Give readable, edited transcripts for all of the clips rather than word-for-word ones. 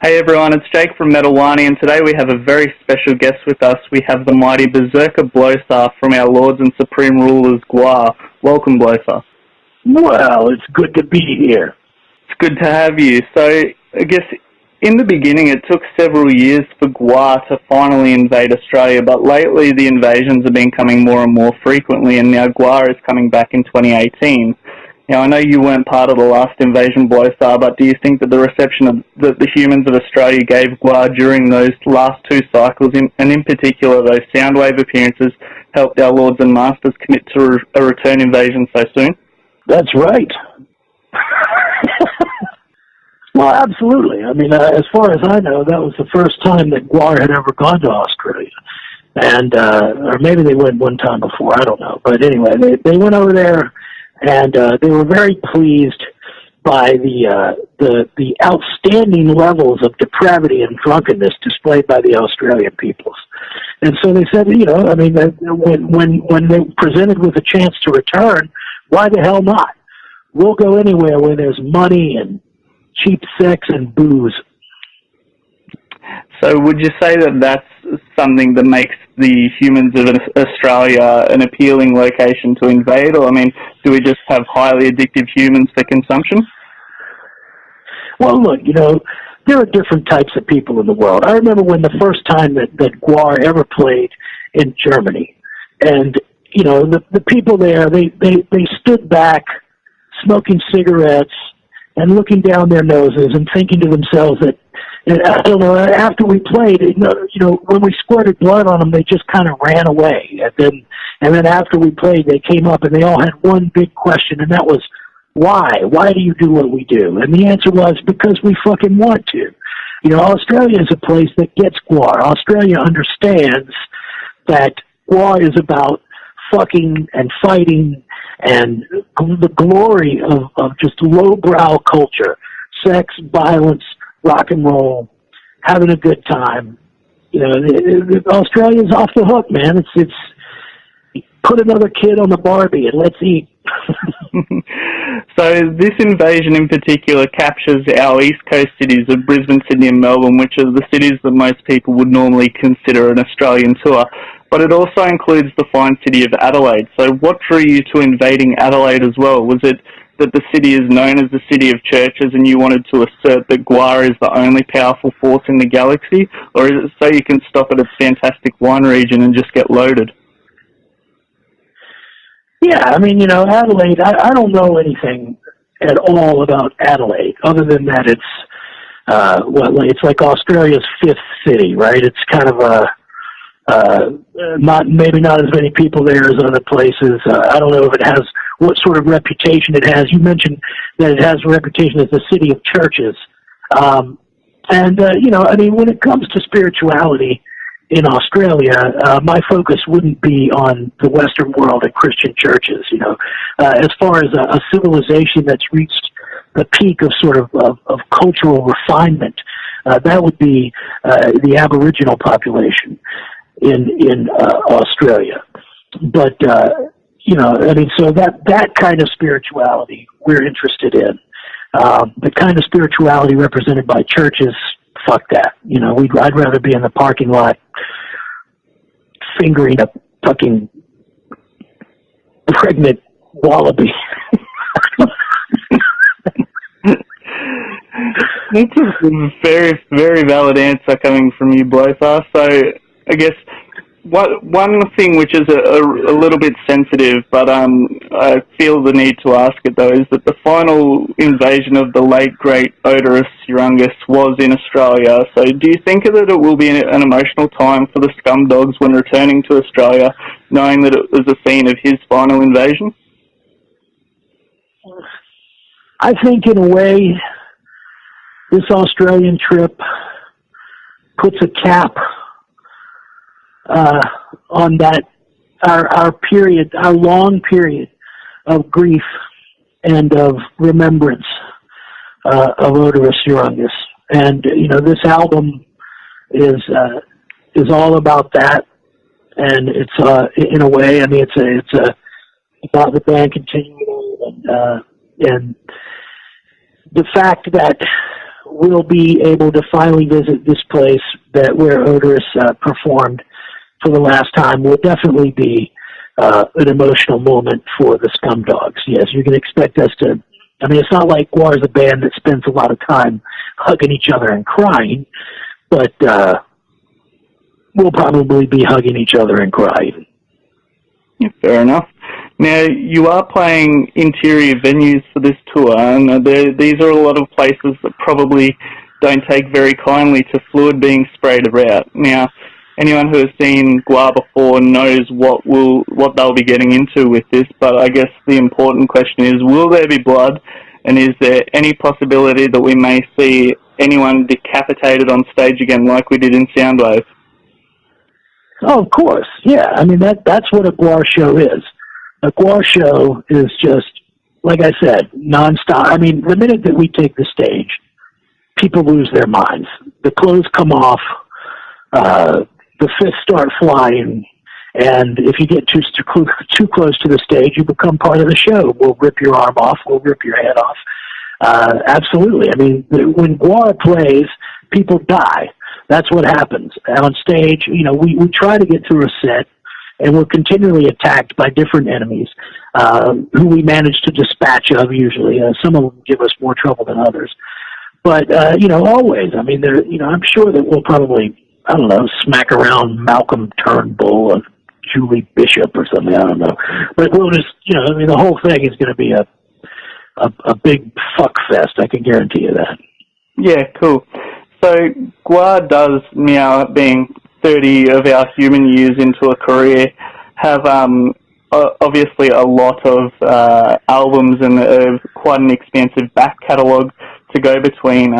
Hey everyone, it's Jake from Wani, and today we have a very special guest with us. We have the mighty Berserker Blothar from our Lords and Supreme Rulers Gwar. Welcome, Blothar. Well, it's good to be here. It's good to have you. So, I guess in the beginning it took several years for Gwar to finally invade Australia, but lately the invasions have been coming more and more frequently, and now Gwar is coming back in 2018. Now, I know you weren't part of the last invasion, Blothar, but do you think that the reception that the humans of Australia gave Gwar during those last two cycles, and in particular those Soundwave appearances, helped our Lords and Masters commit to a return invasion so soon? That's right. Well, absolutely. I mean, as far as I know, that was the first time that Gwar had ever gone to Australia. And, or maybe they went one time before, I don't know. But anyway, they went over there. And they were very pleased by the outstanding levels of depravity and drunkenness displayed by the Australian peoples. And so they said, you know, I mean, when they presented with a chance to return, why the hell not? We'll go anywhere where there's money and cheap sex and booze. So would you say that that's something that makes the humans of Australia an appealing location to invade? Or, I mean, do we just have highly addictive humans for consumption? Well, look, you know, there are different types of people in the world. I remember when the first time that Gwar ever played in Germany. And, you know, the people there, they stood back smoking cigarettes and looking down their noses and thinking to themselves that, and I don't know, after we played, you know, when we squirted blood on them, they just kind of ran away. And then after we played, they came up and they all had one big question, and that was, why? Why do you do what we do? And the answer was, because we fucking want to. You know, Australia is a place that gets Gwar. Australia understands that Gwar is about fucking and fighting and the glory of just lowbrow culture, sex, violence, rock and roll, having a good time. You know, Australia's off the hook, man. It's put another kid on the Barbie and let's eat. So this invasion in particular captures our East Coast cities of Brisbane, Sydney and Melbourne, which are the cities that most people would normally consider an Australian tour. But it also includes the fine city of Adelaide. So what drew you to invading Adelaide as well? Was it that the city is known as the city of churches and you wanted to assert that Gwar is the only powerful force in the galaxy? Or is it so you can stop at a fantastic wine region and just get loaded? Yeah, I mean, you know, Adelaide, I don't know anything at all about Adelaide, other than that it's like Australia's fifth city, right? It's kind of maybe not as many people there as other places. I don't know if it has what sort of reputation it has. You mentioned that it has a reputation as the city of churches. You know, I mean, when it comes to spirituality in Australia, my focus wouldn't be on the Western world and Christian churches. You know, as far as a civilization that's reached the peak of sort of cultural refinement, that would be the Aboriginal population in Australia. But you know, I mean, so that kind of spirituality we're interested in. The kind of spirituality represented by churches, fuck that. You know, I'd rather be in the parking lot fingering a fucking pregnant wallaby. That's a very, very valid answer coming from you, Blothar. So I guess one thing which is a little bit sensitive, but I feel the need to ask it though, is that the final invasion of the late great Oderus Urungus was in Australia. So do you think that it will be an emotional time for the Scumdogs when returning to Australia, knowing that it was the scene of his final invasion? I think in a way, this Australian trip puts a cap on that, our long period of grief and of remembrance of Oderus Urungus. And, you know, this album is all about that. And it's, in a way, I mean, it's about the band continuing and the fact that we'll be able to finally visit this place where Oderus performed for the last time will definitely be an emotional moment for the Scumdogs. Yes, you can expect us to. I mean, it's not like Gwar is a band that spends a lot of time hugging each other and crying, but we'll probably be hugging each other and crying. Yeah, fair enough. Now, you are playing interior venues for this tour, and these are a lot of places that probably don't take very kindly to fluid being sprayed about. Now, anyone who has seen Gwar before knows what they'll be getting into with this, but I guess the important question is, will there be blood, and is there any possibility that we may see anyone decapitated on stage again like we did in Soundwave? Oh, of course, yeah. I mean, that's what a Gwar show is. A Gwar show is just, like I said, nonstop. I mean, the minute that we take the stage, people lose their minds. The clothes come off, the fists start flying, and if you get too close to the stage, you become part of the show. We'll rip your arm off. We'll rip your head off. Absolutely. I mean, when Gwar plays, people die. That's what happens. On stage, you know, we try to get through a set, and we're continually attacked by different enemies, who we manage to dispatch of usually. Some of them give us more trouble than others. But, you know, always, I mean, I'm sure that we'll probably, I don't know, smack around Malcolm Turnbull or Julie Bishop or something, I don't know. But we'll just, you know, I mean, the whole thing is going to be a big fuck fest, I can guarantee you that. Yeah, cool. So Gwar does, now being 30 of our human years into a career, have obviously a lot of albums and quite an expansive back catalogue to go between.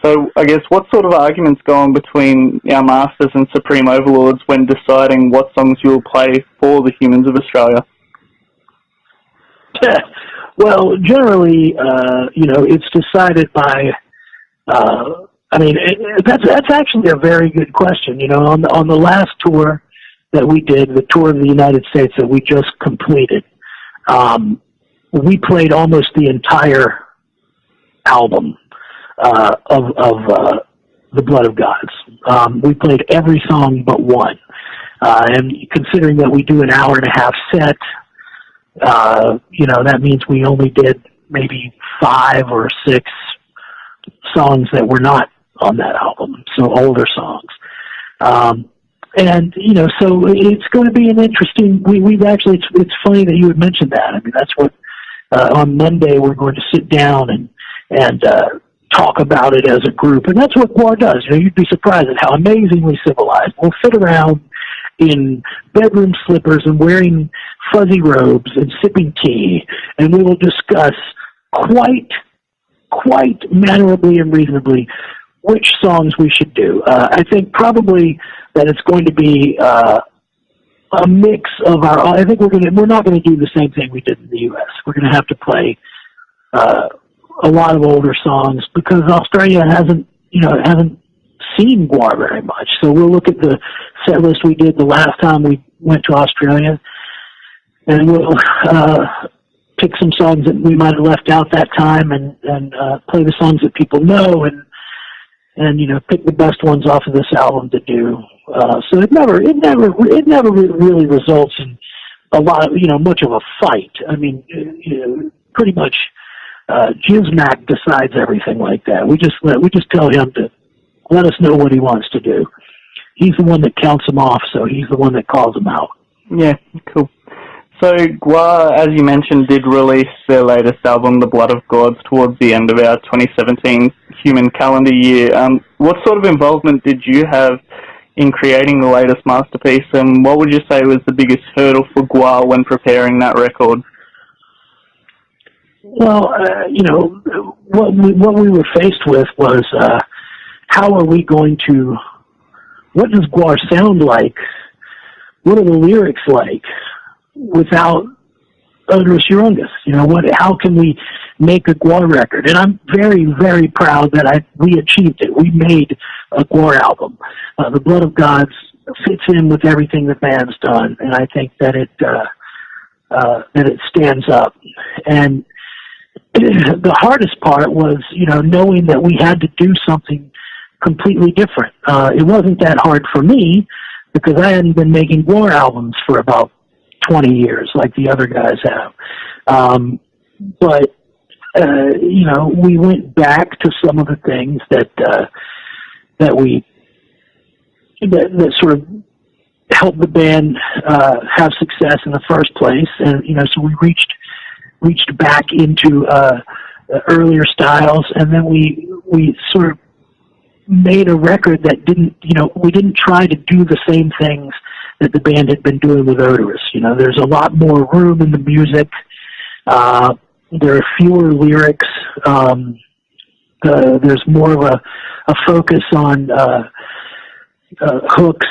So I guess what sort of arguments go on between our masters and supreme overlords when deciding what songs you will play for the humans of Australia? Well, generally, you know, it's decided by... I mean, that's actually a very good question. You know, on the last tour that we did, the tour of the United States that we just completed, we played almost the entire album of The Blood of Gods. We played every song but one. And considering that we do an hour-and-a-half set, you know, that means we only did maybe 5 or 6 songs that were not on that album, so older songs. And, you know, so it's going to be an interesting, we've actually, it's funny that you had mentioned that. I mean, that's what, on Monday we're going to sit down and talk about it as a group, and that's what Gwar does. You know, you'd be surprised at how amazingly civilized. We'll sit around in bedroom slippers and wearing fuzzy robes and sipping tea, and we will discuss quite mannerably and reasonably which songs we should do. I think probably that it's going to be a mix of our. I think we're not going to do the same thing we did in the U.S. We're going to have to play a lot of older songs because Australia hasn't seen Gwar very much. So we'll look at the set list we did the last time we went to Australia, and we'll pick some songs that we might have left out that time, and play the songs that people know, and you know, pick the best ones off of this album to do. So it never really results in a lot of, you know, much of a fight. I mean, you know, pretty much Jizmac decides everything like that. We just tell him to let us know what he wants to do. He's the one that counts them off, so he's the one that calls them out. Yeah, cool. So Gwar, as you mentioned, did release their latest album, The Blood of Gods, towards the end of our 2017 human calendar year. What sort of involvement did you have in creating the latest masterpiece, and what would you say was the biggest hurdle for Gwar when preparing that record? Well, you know, what we were faced with was how are we going to, what does Gwar sound like? What are the lyrics like without Oderus Urungus? You know, how can we make a Gwar record? And I'm very, very proud that we achieved it. We made a Gwar album. The Blood of Gods fits in with everything the band's done, and I think that it stands up. And the hardest part was, knowing that we had to do something completely different. It wasn't that hard for me because I hadn't been making Gwar albums for about 20 years like the other guys have. But we went back to some of the things that sort of helped the band have success in the first place, and so we reached back into earlier styles, and then we sort of made a record that we didn't try to do the same things that the band had been doing with Oderus. There's a lot more room in the music. There are fewer lyrics. There's more of a focus on hooks,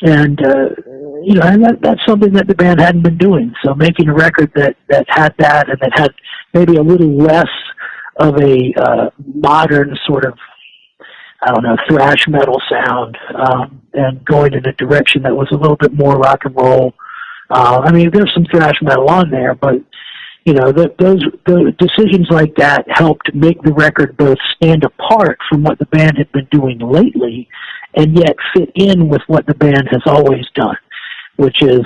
and that's something that the band hadn't been doing. So making a record that had that, and that had maybe a little less of a modern sort of, thrash metal sound, and going in a direction that was a little bit more rock and roll. There's some thrash metal on there, but those decisions like that helped make the record both stand apart from what the band had been doing lately, and yet fit in with what the band has always done, which is,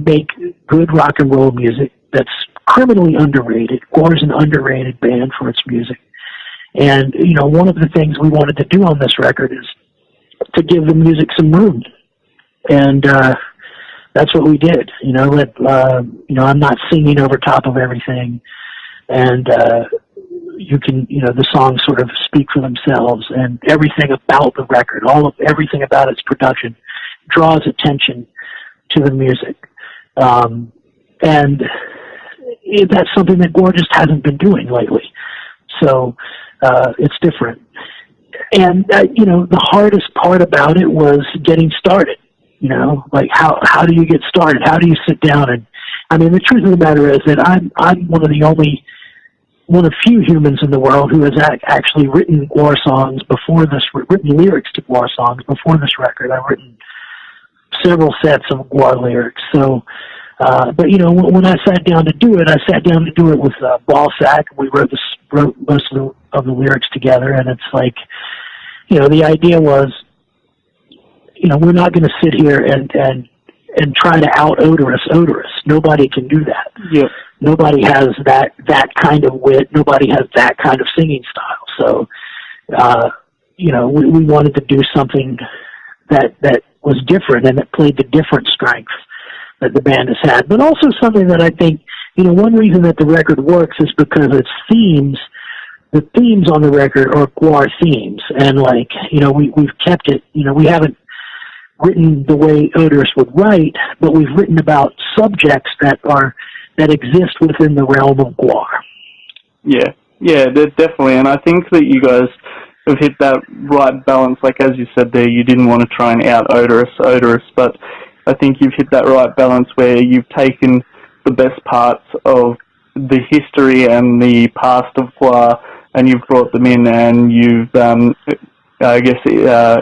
make good rock and roll music that's criminally underrated. Gwar's an underrated band for its music. And, one of the things we wanted to do on this record is to give the music some room. And that's what we did. I'm not singing over top of everything. And you can, the songs sort of speak for themselves, and everything about the record, everything about its production draws attention to the music. And that's something that Gwar just hasn't been doing lately. So it's different. And, the hardest part about it was getting started. How do you get started? How do you sit down? And the truth of the matter is that I'm one of few humans in the world who has actually written Gwar songs before this, written lyrics to Gwar songs before this record. I've written several sets of Gwar lyrics. So, but when I sat down to do it, I sat down to do it with Ballsack. We wrote most of the lyrics together, and it's like, the idea was, we're not going to sit here and try to out Oderus. Nobody can do that. Yep. Nobody has that kind of wit. Nobody has that kind of singing style. So, we wanted to do something that was different and that played the different strengths that the band has had. But also something that I think, one reason that the record works is because its themes, the themes on the record are Gwar themes. And we've kept it, we haven't written the way Oderus would write, but we've written about subjects that exist within the realm of Gwar. Yeah, definitely. And I think that you guys have hit that right balance. Like as you said there, you didn't want to try and out Oderus, but I think you've hit that right balance where you've taken the best parts of the history and the past of Gwar, and you've brought them in, and you've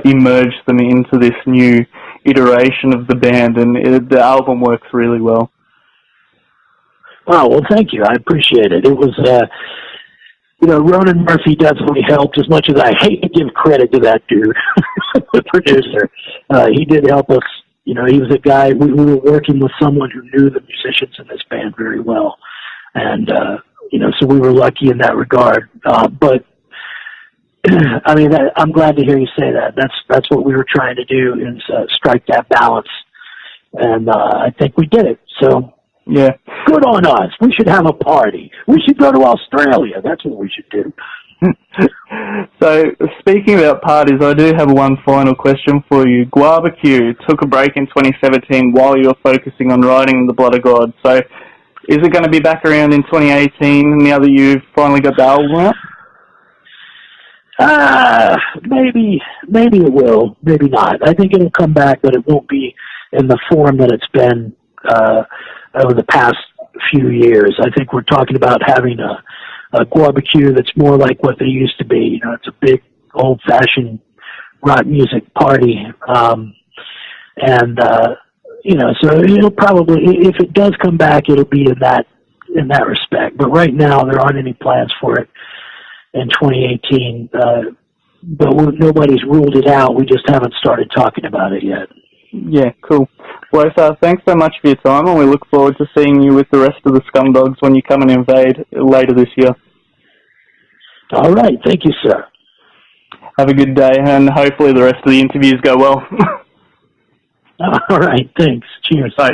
emerged them into this new iteration of the band, and the album works really well. Oh, well, thank you. I appreciate it. It was, Ronan Murphy definitely helped, as much as I hate to give credit to that dude, the producer. He did help us. He was a guy, we were working with someone who knew the musicians in this band very well. And, so we were lucky in that regard. But I'm glad to hear you say that. That's what we were trying to do, is strike that balance, and I think we did it. So yeah, good on us. We should have a party. We should go to Australia. That's what we should do. So speaking about parties, I do have one final question for you. Gwarbecue took a break in 2017 while you were focusing on writing The Blood of God. So is it going to be back around in 2018 now that you've finally got the album out? Maybe it will, maybe not. I think it'll come back, but it won't be in the form that it's been over the past few years. I think we're talking about having a Gwarbecue that's more like what they used to be. It's a big, old-fashioned rock music party. So it'll probably, if it does come back, it'll be in in that respect. But right now, there aren't any plans for it in 2018. But nobody's ruled it out. We just haven't started talking about it yet. Yeah, cool. Blothar, thanks so much for your time, and we look forward to seeing you with the rest of the Scumdogs when you come and invade later this year. All right. Thank you, sir. Have a good day, and hopefully the rest of the interviews go well. All right. Thanks. Cheers. Bye.